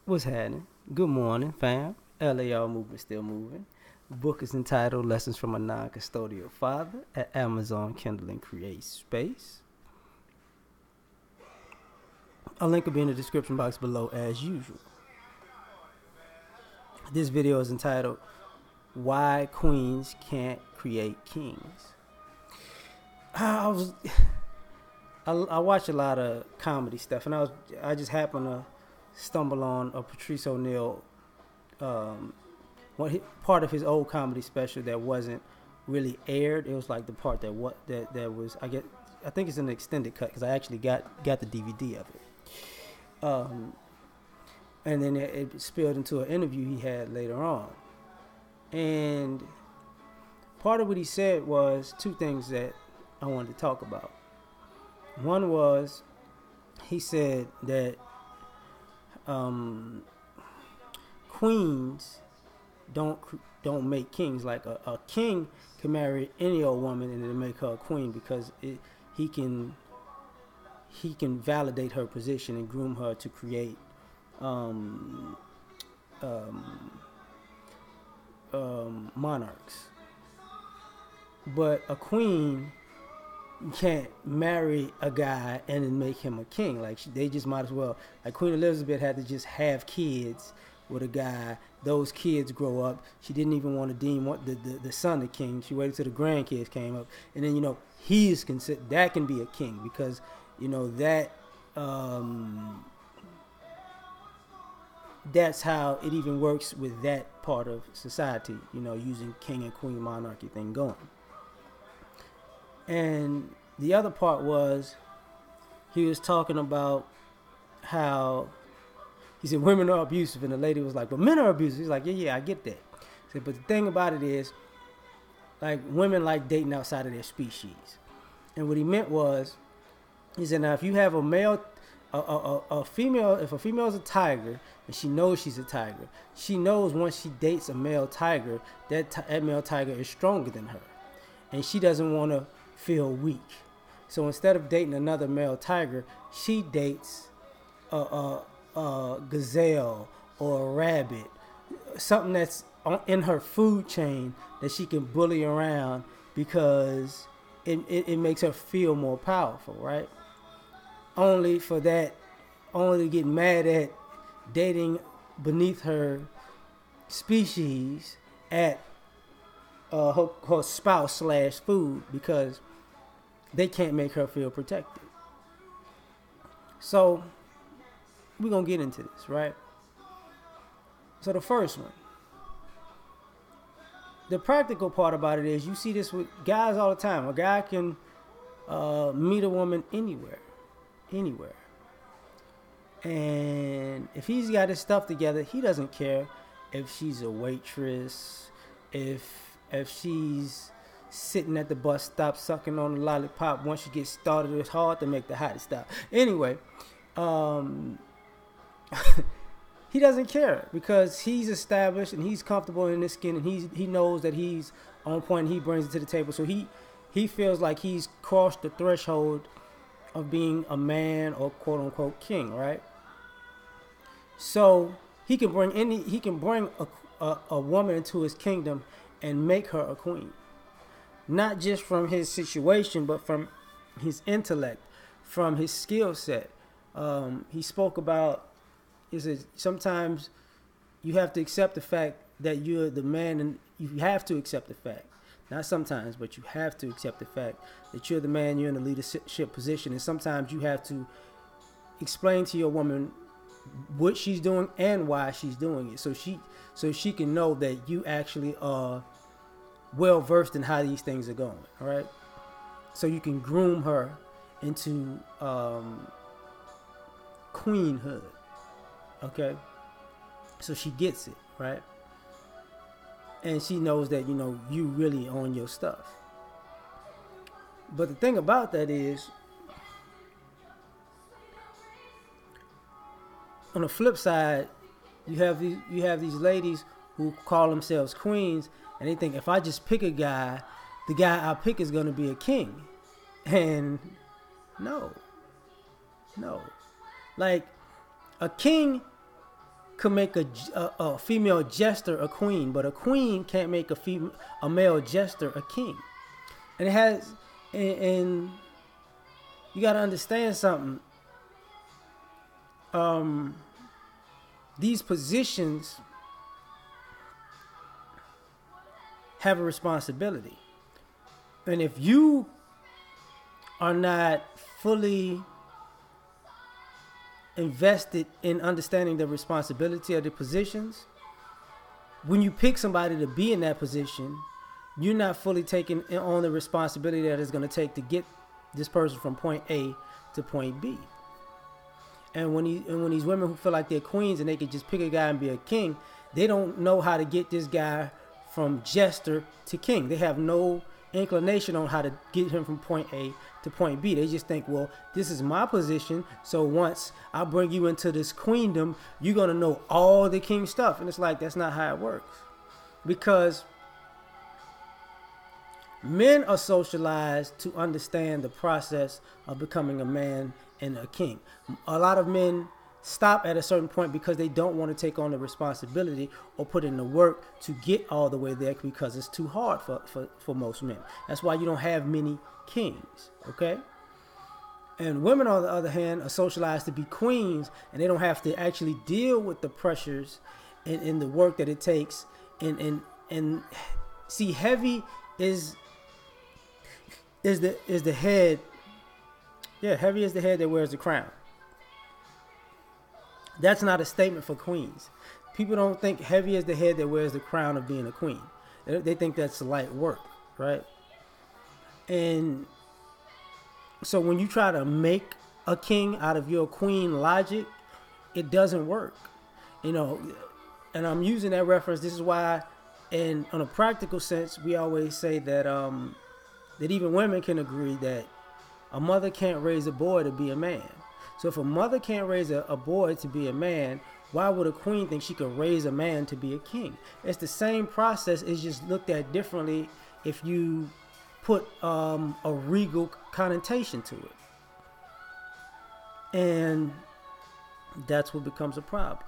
What's happening? Good morning, fam. L.A.R. movement still moving. The book is entitled Lessons from a Non-Custodial Father at Amazon Kindle and Create Space. A link will be in the description box below as usual. This video is entitled Why Queens Can't Create Kings. I watch a lot of comedy stuff, and I just happened to stumble on a Patrice O'Neal part of his old comedy special that wasn't really aired. It was like the part that was I think it's an extended cut because I actually got the DVD of it. And then it spilled into an interview he had later on, and part of what he said was two things that I wanted to talk about. One was he said that queens don't make kings. Like a king can marry any old woman and it'll make her a queen because he can validate her position and groom her to create monarchs. But a queen can't marry a guy and then make him a king. Like they just might as well. Like Queen Elizabeth had to just have kids with a guy. Those kids grow up. She didn't even want to deem the son a king. She waited till the grandkids came up, and then he is considered that can be a king because that that's how it even works with that part of society. Using king and queen monarchy thing going. And the other part was he was talking about how he said women are abusive, and the lady was like, but men are abusive. He's like, yeah, I get that. He said, but the thing about it is, like, women like dating outside of their species. And what he meant was, he said, now if you have a male, a female, if a female is a tiger and she knows she's a tiger, she knows once she dates a male tiger, that male tiger is stronger than her, and she doesn't want to feel weak. So instead of dating another male tiger, she dates a gazelle or a rabbit, something that's in her food chain that she can bully around because it makes her feel more powerful, right? Only to get mad at dating beneath her species at her spouse / food because they can't make her feel protected. So we're going to get into this, right? So the first one, the practical part about it is you see this with guys all the time. A guy can meet a woman anywhere. And if he's got his stuff together, he doesn't care if she's a waitress, if she's sitting at the bus stop sucking on the lollipop. Once you get started, it's hard to make the hottie stop. Anyway, he doesn't care because he's established and he's comfortable in his skin, and he knows that he's on point and he brings it to the table. So he feels like he's crossed the threshold of being a man or quote unquote king, right? So he can bring a woman into his kingdom and make her a queen. Not just from his situation, but from his intellect, from his skill set. He spoke about, he said, sometimes you have to accept the fact that you're the man, and you have to accept the fact, not sometimes, but you have to accept the fact that you're the man, you're in a leadership position, and sometimes you have to explain to your woman what she's doing and why she's doing it, so she can know that you actually are well versed in how these things are going, all right? So you can groom her into queenhood, okay? So she gets it, right? And she knows that you really own your stuff. But the thing about that is, on the flip side, you have these ladies who call themselves queens, and they think if I just pick a guy, the guy I pick is going to be a king. And no. Like, a king could make a female jester a queen, but a queen can't make a male jester a king. And it has, and you got to understand something. These positions have a responsibility. And if you are not fully invested in understanding the responsibility of the positions, when you pick somebody to be in that position, you're not fully taking on the responsibility that it's going to take to get this person from point A to point B. And when these women who feel like they're queens and they can just pick a guy and be a king, they don't know how to get this guy from jester to king. They have no inclination on how to get him from point A to point B. They just think, well, this is my position, so once I bring you into this queendom, you're going to know all the king stuff. And it's like, that's not how it works. Because men are socialized to understand the process of becoming a man and a king. A lot of men stop at a certain point because they don't want to take on the responsibility or put in the work to get all the way there because it's too hard for most men. That's why you don't have many kings, okay? And women, on the other hand, are socialized to be queens, and they don't have to actually deal with the pressures and the work that it takes. And see, heavy is the head. Yeah, heavy is the head that wears the crown. That's not a statement for queens. People don't think heavy is the head that wears the crown of being a queen. They think that's light work, right? And so when you try to make a king out of your queen logic, it doesn't work. You know, and I'm using that reference. This is why, in on a practical sense, we always say that that even women can agree that a mother can't raise a boy to be a man. So if a mother can't raise a boy to be a man, why would a queen think she could raise a man to be a king? It's the same process. It's just looked at differently if you put a regal connotation to it. And that's what becomes a problem.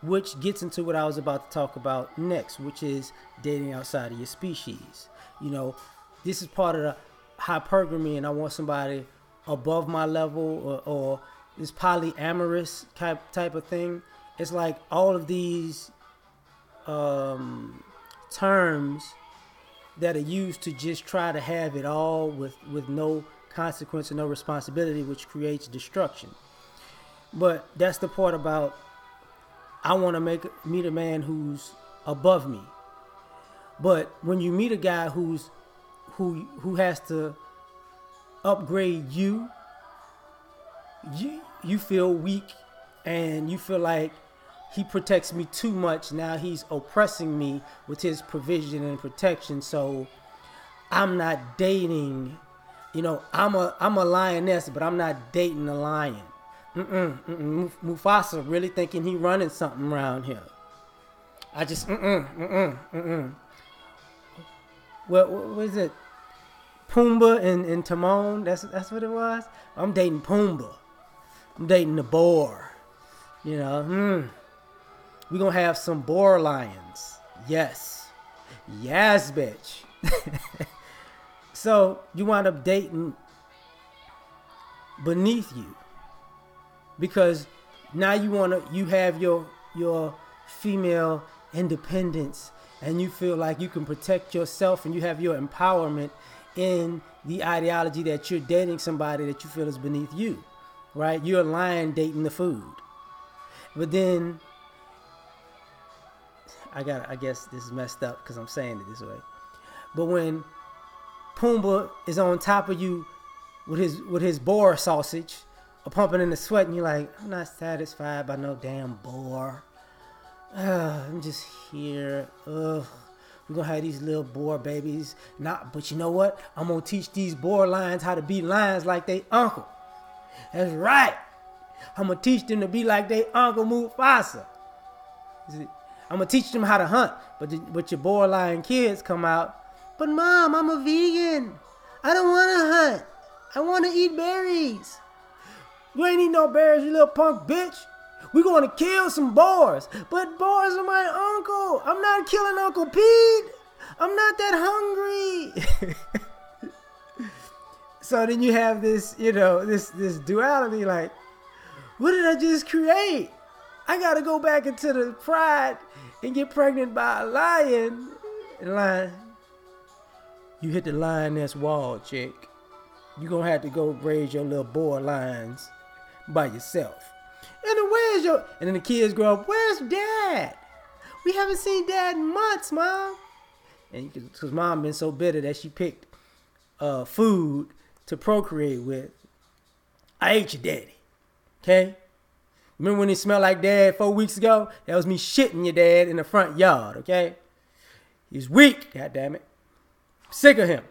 Which gets into what I was about to talk about next, which is dating outside of your species. You know, this is part of the hypergamy, and I want somebody above my level or this polyamorous type of thing. It's like all of these terms that are used to just try to have it all with no consequence and no responsibility, which creates destruction. But that's the part about I want to meet a man who's above me. But when you meet a guy who has to upgrade you feel weak and you feel like he protects me too much. Now he's oppressing me with his provision and protection. So I'm not dating, you know, I'm a lioness, but I'm not dating a lion. Mufasa really thinking he running something around here. I just, What is it? Pumbaa and Timon. That's what it was. I'm dating Pumbaa. I'm dating the boar. You know, we're gonna have some boar lions. Yes, bitch. So you wind up dating beneath you because now you have your female independence. And you feel like you can protect yourself and you have your empowerment in the ideology that you're dating somebody that you feel is beneath you, right? You're a lion dating the food. But then, I guess this is messed up because I'm saying it this way. But when Pumbaa is on top of you with his boar sausage, pumping in the sweat, and you're like, I'm not satisfied by no damn boar. I'm just here. We're gonna have these little boar babies. But you know what? I'm gonna teach these boar lions how to be lions like they uncle. That's right. I'm gonna teach them to be like they uncle Mufasa. I'm gonna teach them how to hunt. But your boar lion kids come out. But mom, I'm a vegan. I don't wanna hunt. I wanna eat berries. You ain't eat no bears, you little punk bitch. We going to kill some boars. But boars are my uncle. I'm not killing Uncle Pete. I'm not that hungry. So then you have this, this duality like, what did I just create? I got to go back into the pride and get pregnant by a lion. You hit the lioness wall, chick. You going to have to go raise your little boar lions by yourself. And then the kids grow up, where's dad? We haven't seen dad in months, mom. And because mom been so bitter that she picked food to procreate with. I ate your daddy. Okay? Remember when it smelled like dad 4 weeks ago? That was me shitting your dad in the front yard, okay? He was weak, goddammit. Sick of him.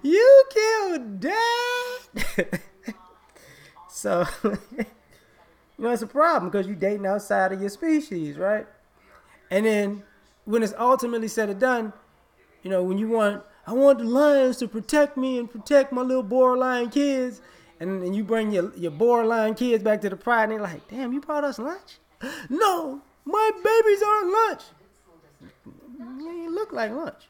You killed dad. So, it's a problem because you're dating outside of your species, right? And then when it's ultimately said and done, when I want the lions to protect me and protect my little boar lion kids, and you bring your boar lion kids back to the pride, and they're like, damn, you brought us lunch? No, my babies aren't lunch. They look like lunch.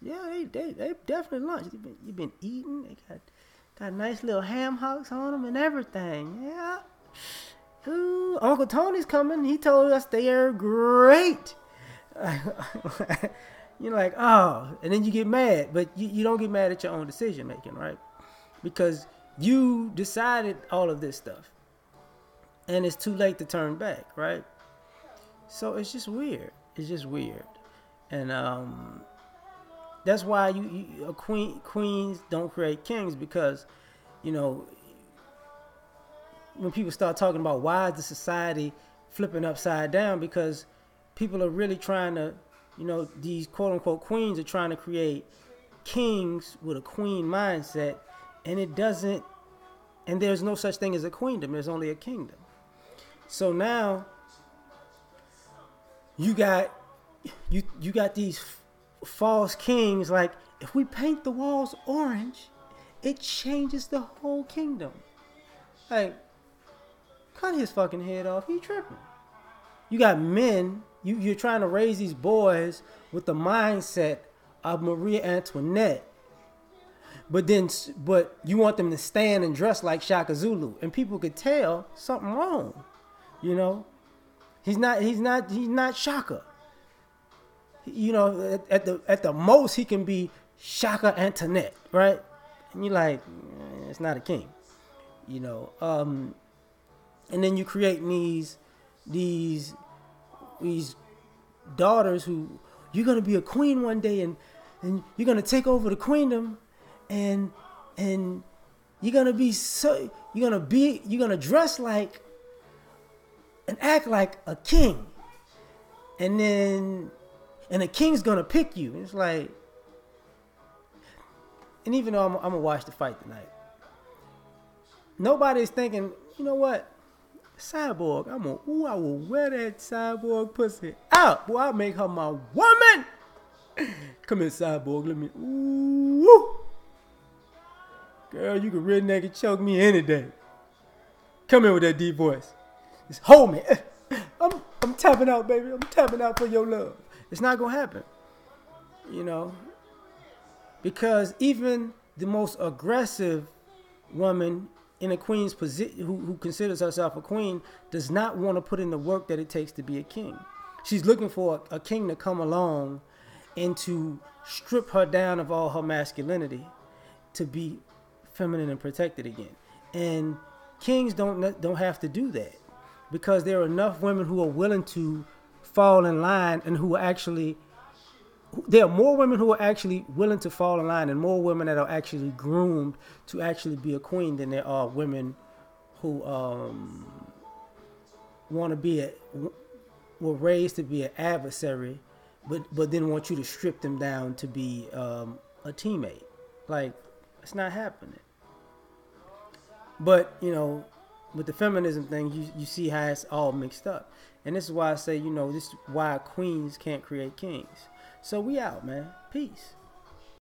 Yeah, they definitely lunch. You've been eating. They got nice little ham hocks on them and everything. Yeah. Ooh, Uncle Tony's coming. He told us they are great. You're like, oh, and then you get mad, but you don't get mad at your own decision making, right? Because you decided all of this stuff, and it's too late to turn back, right? So it's just weird. It's just weird, and that's why queens don't create kings, because when people start talking about why is the society flipping upside down, because people are really trying to, these quote unquote queens are trying to create kings with a queen mindset, and it doesn't, and there's no such thing as a queendom, there's only a kingdom. So now you got these false kings, like, if we paint the walls orange, it changes the whole kingdom. Like, cut his fucking head off. He tripping. You got men. You're trying to raise these boys with the mindset of Marie Antoinette, but you want them to stand and dress like Shaka Zulu, and people could tell something wrong. He's not Shaka. At the most he can be Shaka Antoinette, right? And you're like, it's not a king. And then you create these daughters who, you're gonna be a queen one day, and you're gonna take over the queendom, and you're gonna dress like and act like a king, and the king's gonna pick you. It's like, and even though I'm gonna watch the fight tonight, nobody's thinking, you know what? Cyborg, I will wear that Cyborg pussy out. Boy, I'll make her my woman. Come here, Cyborg, let me, ooh. Girl, you can redneck and choke me any day. Come here with that deep voice. Just hold me. I'm tapping out, baby. I'm tapping out for your love. It's not gonna happen. Because even the most aggressive woman in a queen's position, who considers herself a queen, does not want to put in the work that it takes to be a king. She's looking for a king to come along and to strip her down of all her masculinity to be feminine and protected again. And kings don't have to do that, because there are enough women who are willing to fall in line, and there are more women who are actually willing to fall in line, and more women that are actually groomed to actually be a queen, than there are women who were raised to be an adversary, but then want you to strip them down to be a teammate. Like, it's not happening. But with the feminism thing, you see how it's all mixed up, and this is why I say, this is why queens can't create kings. So we out, man. Peace.